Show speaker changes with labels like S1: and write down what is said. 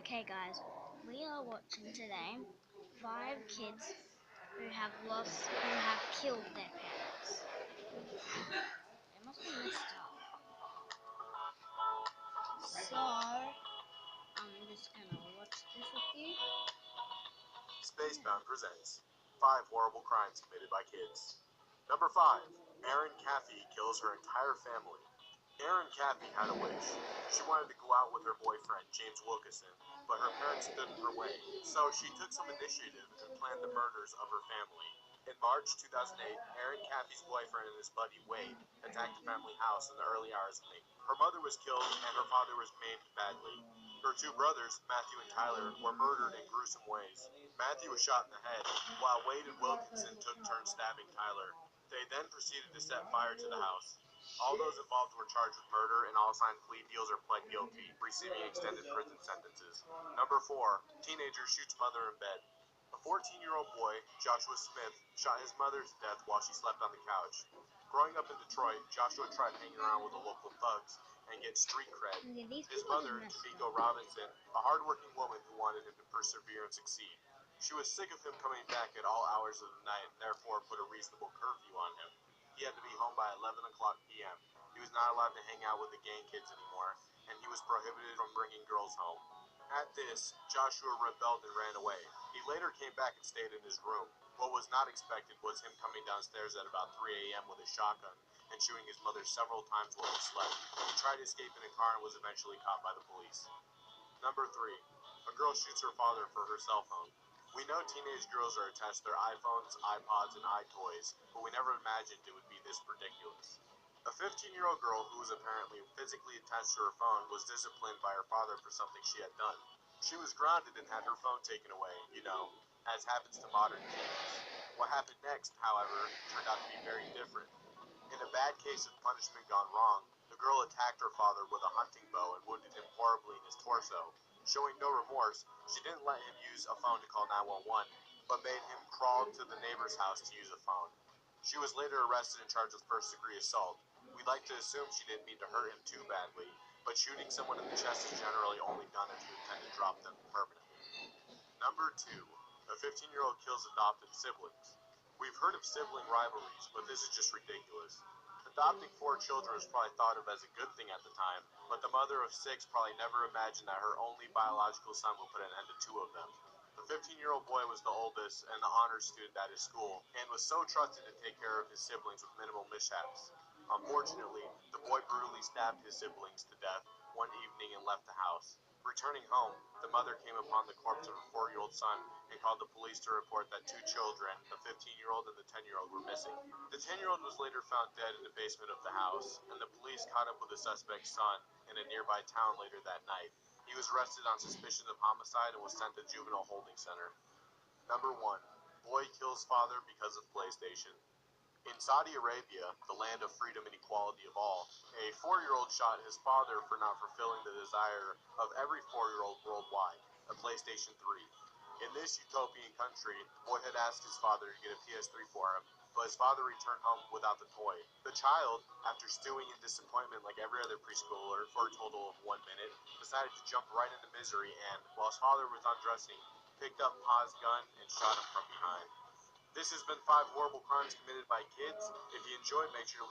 S1: Okay guys, we are watching today 5 kids who have killed their parents. They must be messed up. So, I'm just gonna watch this with you.
S2: Spacebound presents 5 horrible crimes committed by kids. Number 5. Erin Caffey kills her entire family. Erin Caffey had a wish. She wanted to go out with her boyfriend, James Wilkinson, but her parents stood in her way. So she took some initiative and planned the murders of her family. In March 2008, Erin Caffey's boyfriend and his buddy Wade attacked the family house in the early hours of the night. Her mother was killed and her father was maimed badly. Her 2 brothers, Matthew and Tyler, were murdered in gruesome ways. Matthew was shot in the head, while Wade and Wilkinson took turns stabbing Tyler. They then proceeded to set fire to the house. All those involved were charged with murder and all signed plea deals or pled guilty, receiving extended prison sentences. Number 4. Teenager shoots mother in bed. A 14-year-old boy, Joshua Smith, shot his mother to death while she slept on the couch. Growing up in Detroit, Joshua tried hanging around with the local thugs and get street cred. His mother, Tamiko Robinson, a hardworking woman who wanted him to persevere and succeed. She was sick of him coming back at all hours of the night and therefore put a reasonable curfew on him. He had to be home by 11 o'clock p.m. He was not allowed to hang out with the gang kids anymore, and he was prohibited from bringing girls home. At this, Joshua rebelled and ran away. He later came back and stayed in his room. What was not expected was him coming downstairs at about 3 a.m. with a shotgun and shooting his mother several times while he slept. He tried to escape in a car and was eventually caught by the police. Number 3. A girl shoots her father for her cell phone. We know teenage girls are attached to their iPhones, iPods, and iToys, but we never imagined it would be this ridiculous. A 15-year-old girl who was apparently physically attached to her phone was disciplined by her father for something she had done. She was grounded and had her phone taken away, as happens to modern teens. What happened next, however, turned out to be very different. In a bad case of punishment gone wrong, the girl attacked her father with a hunting bow and wounded him horribly in his torso. Showing no remorse, she didn't let him use a phone to call 911, but made him crawl to the neighbor's house to use a phone. She was later arrested and charged with first-degree assault. We'd like to assume she didn't mean to hurt him too badly, but shooting someone in the chest is generally only done if you intend to drop them permanently. Number 2. A 15-year-old kills adopted siblings. We've heard of sibling rivalries, but this is just ridiculous. Adopting 4 children was probably thought of as a good thing at the time, but the mother of 6 probably never imagined that her only biological son would put an end to 2 of them. The 15-year-old boy was the oldest and the honors student at his school, and was so trusted to take care of his siblings with minimal mishaps. Unfortunately, the boy brutally stabbed his siblings to death one evening and left the house. Returning home, the mother came upon the corpse of her 4-year-old son and called the police to report that 2 children, the 15-year-old and the 10-year-old, were missing. The 10-year-old was later found dead in the basement of the house, and the police caught up with the suspect's son in a nearby town later that night. He was arrested on suspicion of homicide and was sent to juvenile holding center. Number 1. Boy kills father because of PlayStation. In Saudi Arabia, the land of freedom and equality of all, a 4-year-old shot his father for not fulfilling the desire of every 4-year-old worldwide, a PlayStation 3. In this utopian country, the boy had asked his father to get a PS3 for him, but his father returned home without the toy. The child, after stewing in disappointment like every other preschooler for a total of 1 minute, decided to jump right into misery and, while his father was undressing, picked up Pa's gun and shot him from behind. This has been 5 horrible crimes committed by kids. If you enjoyed, make sure to leave